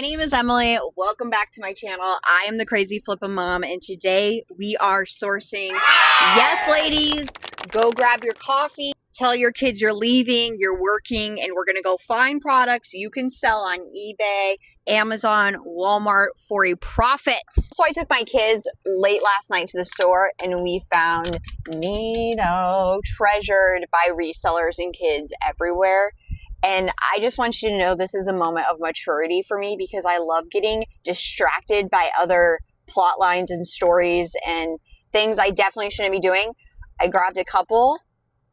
My name is Emily. Welcome back to my channel. I am the crazy flippin' mom, and today we are sourcing. Yes, ladies, go grab your coffee. Tell your kids you're leaving, you're working, and we're gonna go find products you can sell on eBay, Amazon, Walmart for a profit. So I took my kids late last night to the store, and we found Neato, treasured by resellers and kids everywhere. And I just want you to know this is a moment of maturity for me because I love getting distracted by other plot lines and stories and things I definitely shouldn't be doing. I grabbed a couple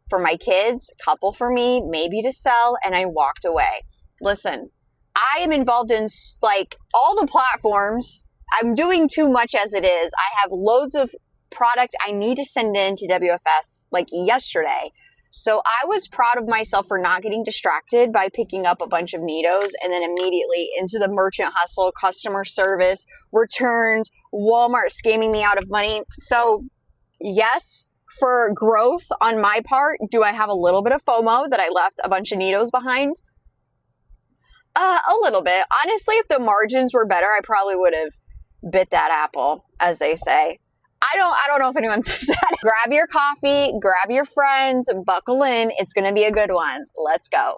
for my kids, a couple for me, maybe to sell, and I walked away. Listen, I am involved in like all the platforms. I'm doing too much as it is. I have loads of product I need to send in to WFS like yesterday. So I was proud of myself for not getting distracted by picking up a bunch of Neatos and then immediately into the merchant hustle, customer service, returns, Walmart scamming me out of money. So yes, for growth on my part, do I have a little bit of FOMO that I left a bunch of Neatos behind? A little bit. Honestly, if the margins were better, I probably would have bit that apple, as they say. I don't know if anyone says that. Grab your coffee, grab your friends, buckle in. It's going to be a good one. Let's go.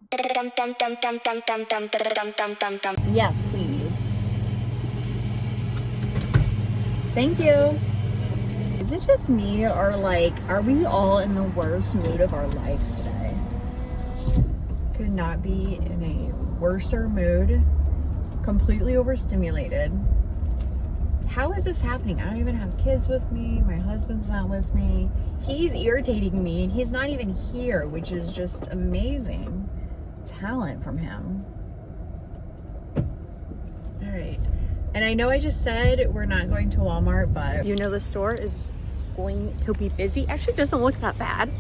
Yes, please. Thank you. Is it just me or like, are we all in the worst mood of our life today? Could not be in a worser mood. Completely overstimulated. How is this happening? I don't even have kids with me. My husband's not with me. He's irritating me and he's not even here, which is just amazing talent from him. All right. And I know I just said we're not going to Walmart, but you know the store is going to be busy. Actually, it doesn't look that bad.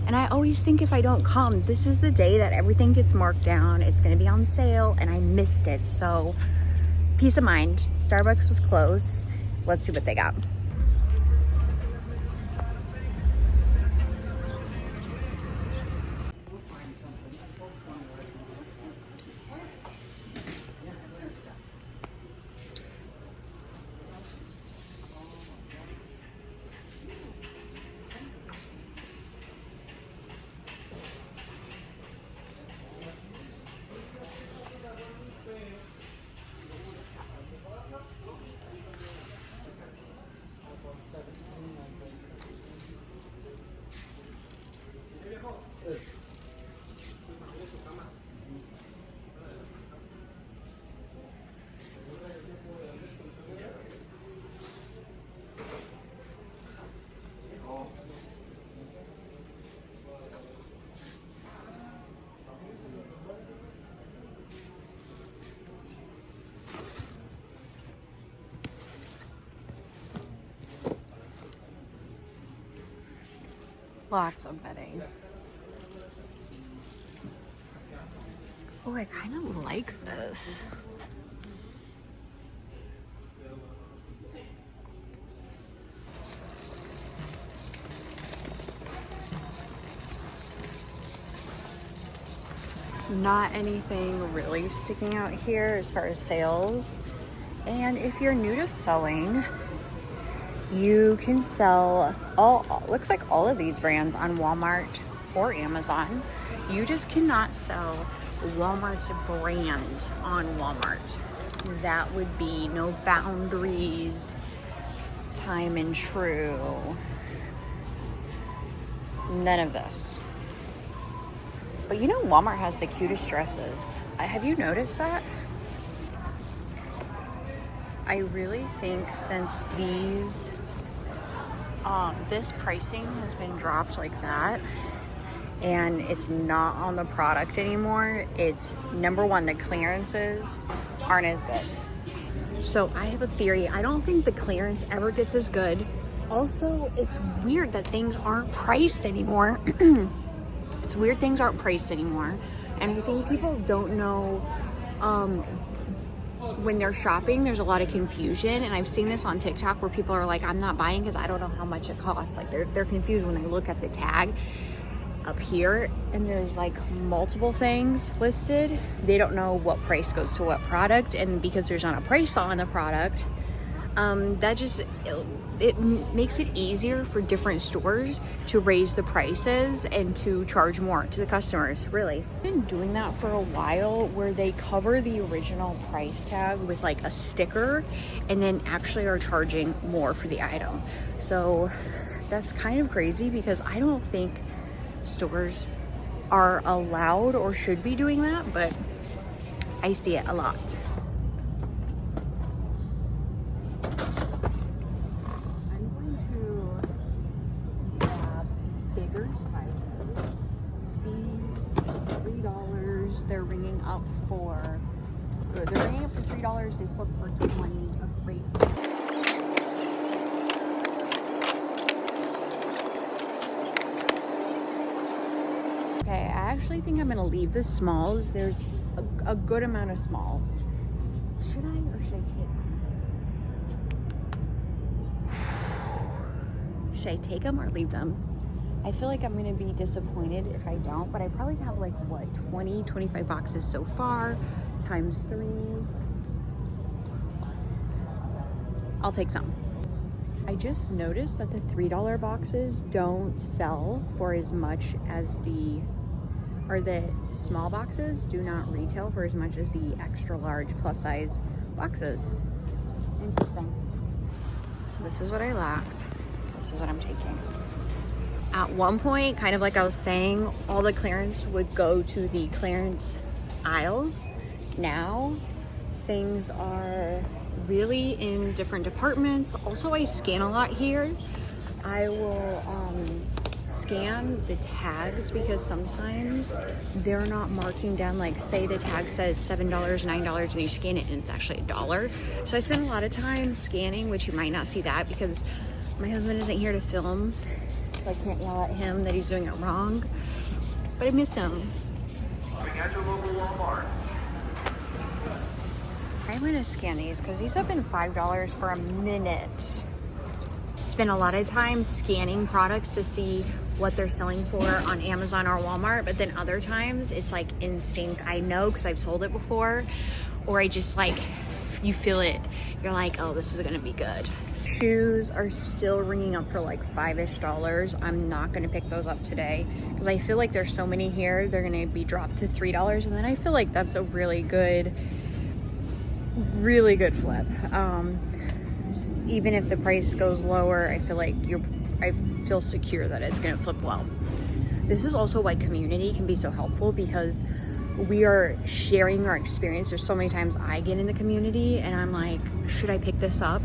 And I always think if I don't come, this is the day that everything gets marked down. It's going to be on sale and I missed it. So peace of mind. Starbucks was closed. Let's see what they got. Lots of bedding. Oh, I kind of like this. Not anything really sticking out here as far as sales. And if you're new to selling, you can sell looks like all of these brands on Walmart or Amazon. You just cannot sell Walmart's brand on Walmart. That would be no boundaries, time and true, none of this. But you know Walmart has the cutest dresses. Have you noticed that? I really think since this pricing has been dropped like that and it's not on the product anymore, it's number one, the clearances aren't as good. So I have a theory. I don't think the clearance ever gets as good. Also, it's weird that things aren't priced anymore. It's weird things aren't priced anymore. And I think people don't know when they're shopping, there's a lot of confusion, and I've seen this on TikTok where people are like, I'm not buying because I don't know how much it costs. Like they're confused when they look at the tag. up here and there's like multiple things listed, they don't know what price goes to what product, and because there's not a price on the product, that just it makes it easier for different stores to raise the prices and to charge more to the customers. Really, I've been doing that for a while, where they cover the original price tag with like a sticker and then actually are charging more for the item. So that's kind of crazy, because I don't think stores are allowed or should be doing that, but I see it a lot. Bigger sizes. These $3. They're ringing up for $3. They flip for $20. A great. Okay, I actually think I'm gonna leave the smalls. There's a good amount of smalls. Should I or should I take them? Should I take them or leave them? I feel like I'm gonna be disappointed if I don't, but I probably have like, what, 20, 25 boxes so far, times 3. I'll take some. I just noticed that the $3 boxes don't sell for as much as the small boxes do not retail for as much as the extra large plus size boxes. Interesting. So this is what I left. This is what I'm taking. At one point, kind of like I was saying, all the clearance would go to the clearance aisle. Now, things are really in different departments. Also, I scan a lot here. I will scan the tags, because sometimes they're not marking down, like say the tag says $7, $9, and you scan it and it's actually $1. So I spend a lot of time scanning, which you might not see that because my husband isn't here to film. So I can't yell at him that he's doing it wrong, but I miss him. I'm gonna scan these because these have been $5 for a minute. Spend a lot of time scanning products to see what they're selling for on Amazon or Walmart, but then other times it's like instinct. I know because I've sold it before, or I just like, you feel it. You're like, oh, this is gonna be good. Shoes are still ringing up for like $5-ish. I'm not gonna pick those up today because I feel like there's so many here, they're gonna be dropped to $3, and then I feel like that's a really good flip. Even if the price goes lower, I feel like I feel secure that it's gonna flip well. This is also why community can be so helpful, because we are sharing our experience. There's so many times I get in the community and I'm like, should I pick this up?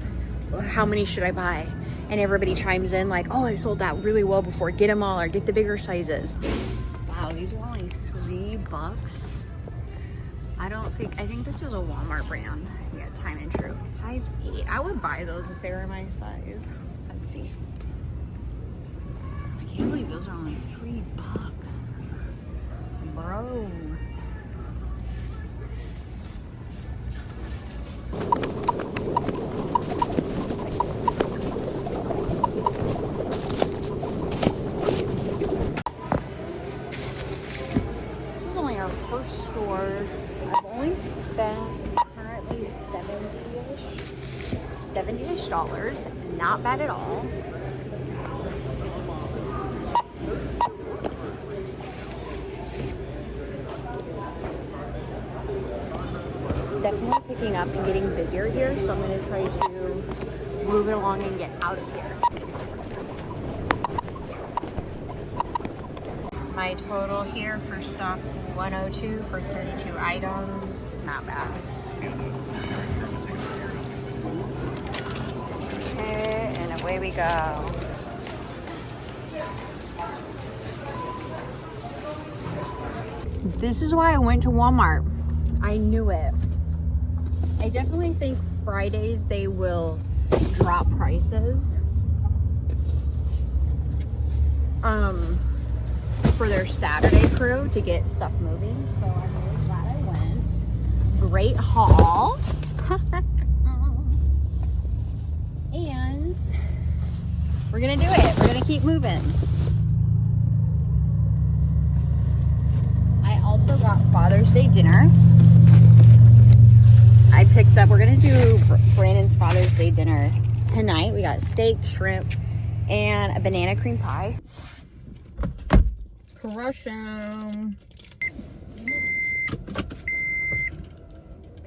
How many should I buy? And everybody chimes in like, oh, I sold that really well before, get them all, or get the bigger sizes. Wow, these are only $3. I think this is a Walmart brand. Yeah, Time and True. Size 8. I would buy those if they were my size. Let's see. I can't believe those are only $3. Bro. This is only our first store. I've only spent currently $70-ish. Not bad at all. It's definitely picking up and getting busier here, so I'm going to try to move it along and get out of here. My total here for stock 102 for 32 items. Not bad. Okay, and away we go. This is why I went to Walmart. I knew it. I definitely think Fridays they will drop prices for their Saturday crew to get stuff moving. So I'm really glad I went. Great haul. And we're gonna do it. We're gonna keep moving. gonna do Brandon's Father's Day dinner tonight. We got steak, shrimp, and a banana cream pie. Crush 'em.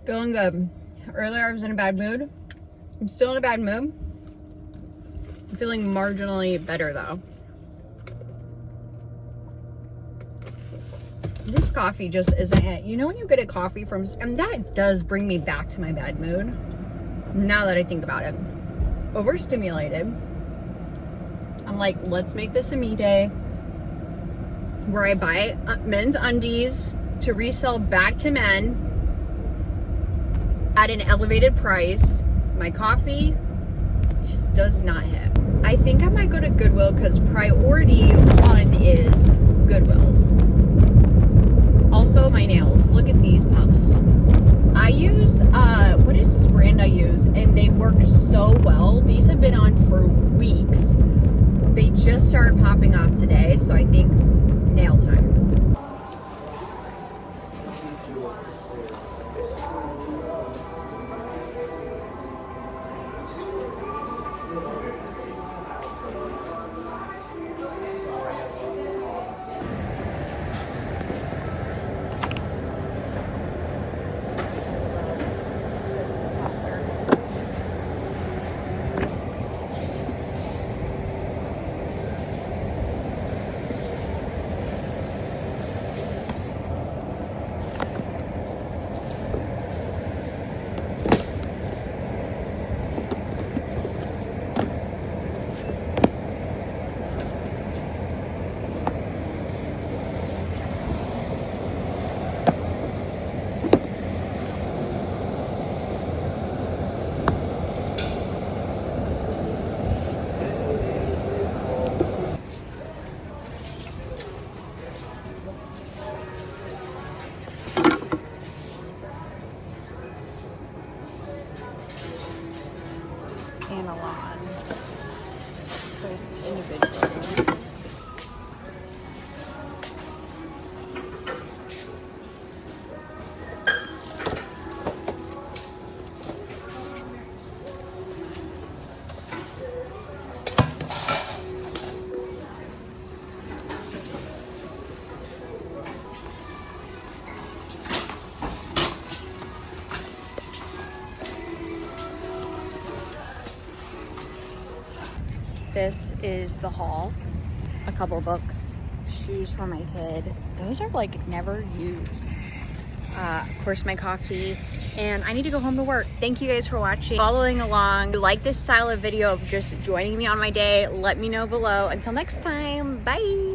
Feeling good. Earlier I was in a bad mood. I'm still in a bad mood. I'm feeling marginally better though. This coffee just isn't it. You know when you get a coffee from, and that does bring me back to my bad mood. Now that I think about it. Overstimulated. I'm like, let's make this a me day where I buy men's undies to resell back to men at an elevated price. My coffee just does not hit. I think I might go to Goodwill because priority one is Goodwill's. Also, my nails. Look at these pups. I use, what is this brand I use? And they work so well. These have been on for weeks. They just started popping off today, so I think nail time. Analon. This individual. This is the haul. A couple of books, shoes for my kid. Those are like never used. Of course, my coffee, and I need to go home to work. Thank you guys for watching, following along. If you like this style of video of just joining me on my day, let me know below. Until next time, bye.